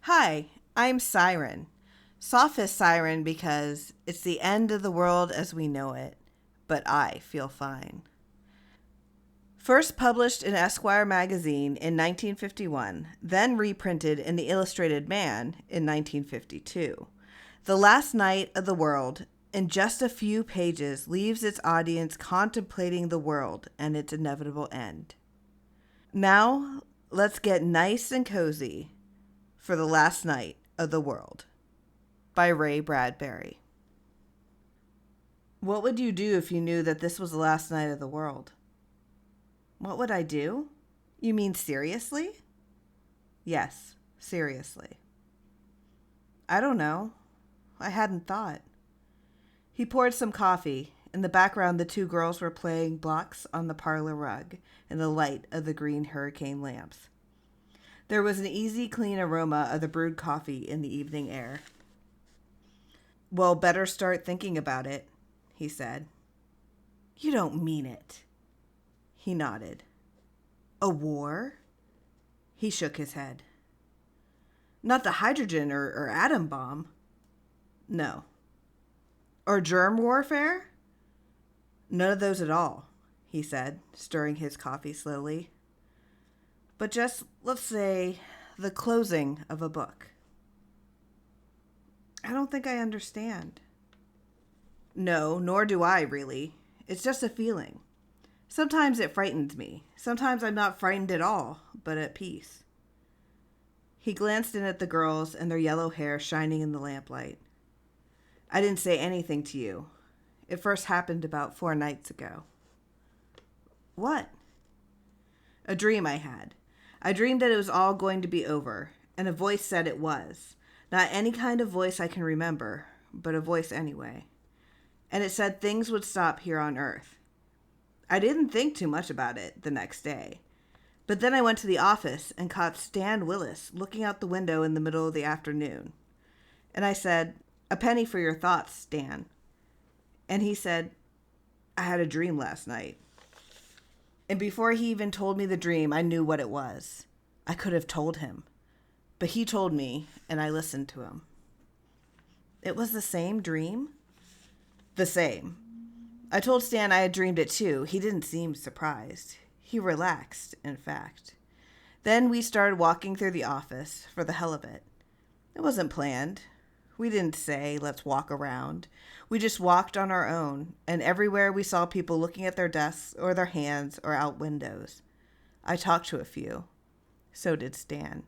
Hi, I'm Siren. Sophist Siren because it's the end of the world as we know it, but I feel fine. First published in Esquire magazine in 1951, then reprinted in The Illustrated Man in 1952. The last night of the world, in just a few pages, leaves its audience contemplating the world and its inevitable end. Now, let's get nice and cozy for the last night of the world by Ray Bradbury. What would you do if you knew that this was the last night of the world? What would I do? You mean seriously? Yes, seriously. I don't know. I hadn't thought. He poured some coffee. In the background, the two girls were playing blocks on the parlor rug in the light of the green hurricane lamps. There was an easy, clean aroma of the brewed coffee in the evening air. Well, better start thinking about it, he said. You don't mean it. He nodded. A war? He shook his head. Not the hydrogen or atom bomb. No. Or germ warfare? None of those at all, he said, stirring his coffee slowly. But just, let's say, the closing of a book. I don't think I understand. No, nor do I, really. It's just a feeling. Sometimes it frightens me. Sometimes I'm not frightened at all, but at peace. He glanced in at the girls and their yellow hair shining in the lamplight. I didn't say anything to you. It first happened about 4 nights ago. What? A dream I had. I dreamed that it was all going to be over, and a voice said it was. Not any kind of voice I can remember, but a voice anyway. And it said things would stop here on Earth. I didn't think too much about it the next day. But then I went to the office and caught Stan Willis looking out the window in the middle of the afternoon. And I said, "A penny for your thoughts, Stan." And he said, "I had a dream last night." And before he even told me the dream, I knew what it was. I could have told him. But he told me, and I listened to him. It was the same dream? The same. I told Stan I had dreamed it too. He didn't seem surprised. He relaxed, in fact. Then we started walking through the office for the hell of it. It wasn't planned. We didn't say, let's walk around. We just walked on our own, and everywhere we saw people looking at their desks or their hands or out windows. I talked to a few. So did Stan.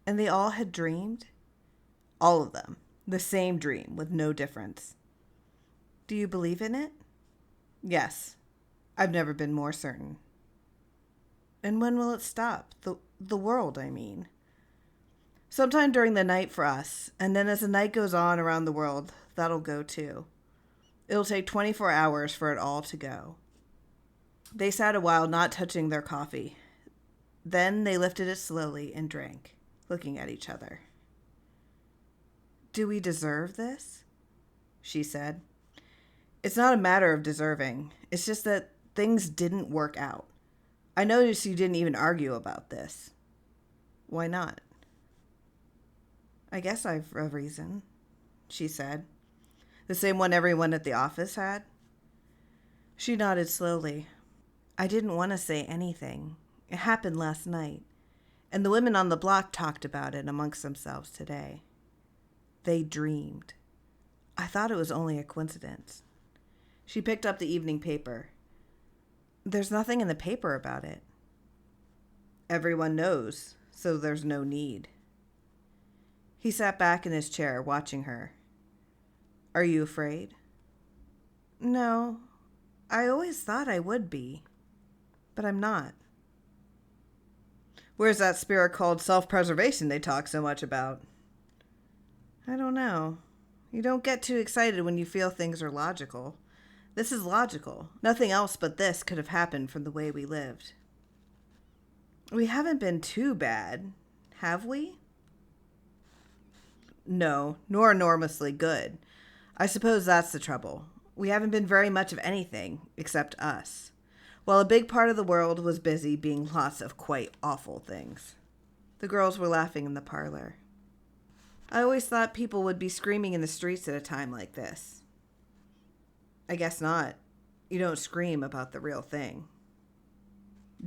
And they all had dreamed? All of them. The same dream, with no difference. Do you believe in it? Yes. I've never been more certain. And when will it stop? The world, I mean. Sometime during the night for us, and then as the night goes on around the world, that'll go too. It'll take 24 hours for it all to go. They sat a while not touching their coffee. Then they lifted it slowly and drank, looking at each other. Do we deserve this? She said. It's not a matter of deserving. It's just that things didn't work out. I noticed you didn't even argue about this. Why not? I guess I've a reason, she said. The same one everyone at the office had? She nodded slowly. I didn't want to say anything. It happened last night, and the women on the block talked about it amongst themselves today. They dreamed. I thought it was only a coincidence. She picked up the evening paper. There's nothing in the paper about it. Everyone knows, so there's no need. He sat back in his chair, watching her. Are you afraid? No, I always thought I would be, but I'm not. Where's that spirit called self-preservation they talk so much about? I don't know. You don't get too excited when you feel things are logical. This is logical. Nothing else but this could have happened from the way we lived. We haven't been too bad, have we? No, nor enormously good. I suppose that's the trouble. We haven't been very much of anything, except us. While a big part of the world was busy being lots of quite awful things. The girls were laughing in the parlor. I always thought people would be screaming in the streets at a time like this. I guess not. You don't scream about the real thing.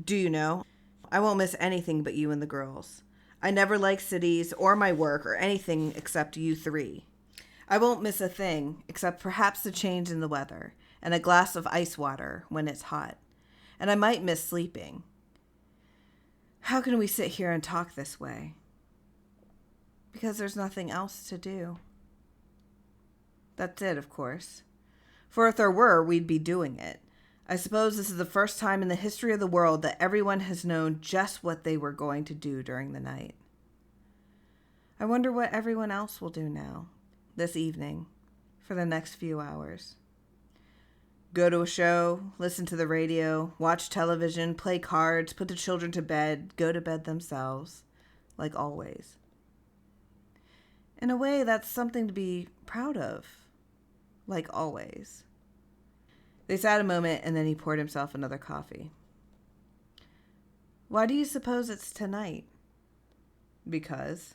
Do you know? I won't miss anything but you and the girls. I never liked cities or my work or anything except you three. I won't miss a thing except perhaps the change in the weather and a glass of ice water when it's hot. And I might miss sleeping. How can we sit here and talk this way? Because there's nothing else to do. That's it, of course. For if there were, we'd be doing it. I suppose this is the first time in the history of the world that everyone has known just what they were going to do during the night. I wonder what everyone else will do now, this evening, for the next few hours. Go to a show, listen to the radio, watch television, play cards, put the children to bed, go to bed themselves, like always. In a way, that's something to be proud of, like always. They sat a moment, and then he poured himself another coffee. Why do you suppose it's tonight? Because.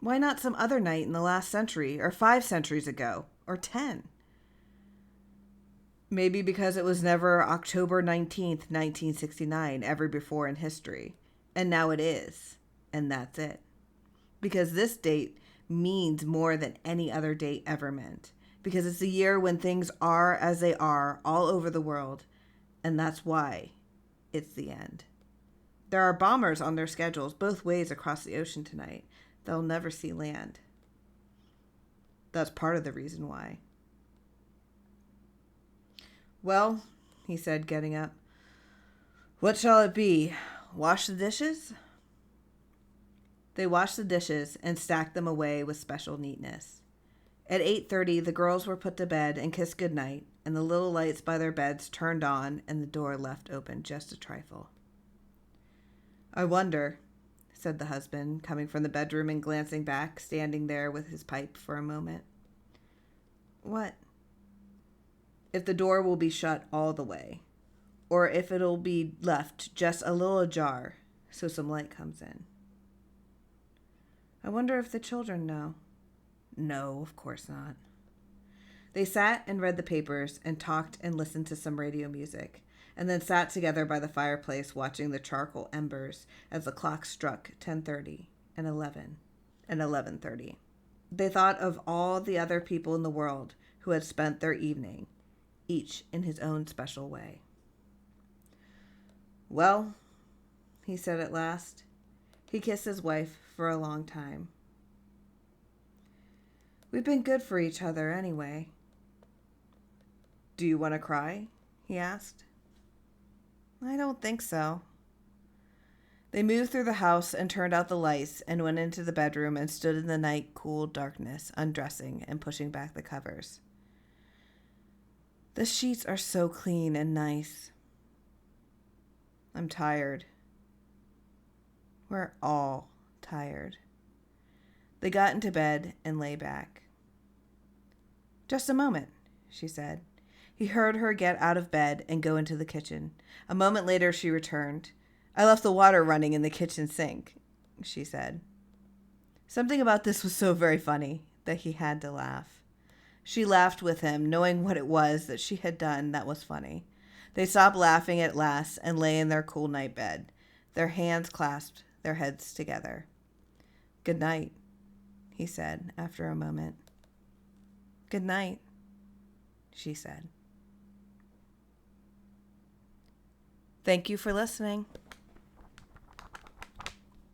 Why not some other night in the last century, or 5 centuries ago, or 10? Maybe because it was never October 19th, 1969, ever before in history. And now it is. And that's it. Because this date means more than any other date ever meant. Because it's a year when things are as they are all over the world. And that's why it's the end. There are bombers on their schedules both ways across the ocean tonight. They'll never see land. That's part of the reason why. Well, he said, getting up. What shall it be? Wash the dishes? They washed the dishes and stacked them away with special neatness. At 8:30, the girls were put to bed and kissed goodnight, and the little lights by their beds turned on and the door left open just a trifle. I wonder, said the husband, coming from the bedroom and glancing back, standing there with his pipe for a moment. What? If the door will be shut all the way, or if it'll be left just a little ajar so some light comes in. I wonder if the children know. No, of course not. They sat and read the papers and talked and listened to some radio music, and then sat together by the fireplace watching the charcoal embers as the clock struck 10:30 and 11 and 11:30. They thought of all the other people in the world who had spent their evening, each in his own special way. Well, he said at last. He kissed his wife for a long time. We've been good for each other anyway. Do you want to cry? He asked. I don't think so. They moved through the house and turned out the lights and went into the bedroom and stood in the night cool darkness, undressing and pushing back the covers. The sheets are so clean and nice. I'm tired. We're all tired. They got into bed and lay back. Just a moment, she said. He heard her get out of bed and go into the kitchen. A moment later, she returned. I left the water running in the kitchen sink, she said. Something about this was so very funny that he had to laugh. She laughed with him, knowing what it was that she had done that was funny. They stopped laughing at last and lay in their cool night bed, their hands clasped, their heads together. Good night, he said after a moment. Good night, she said. Thank you for listening.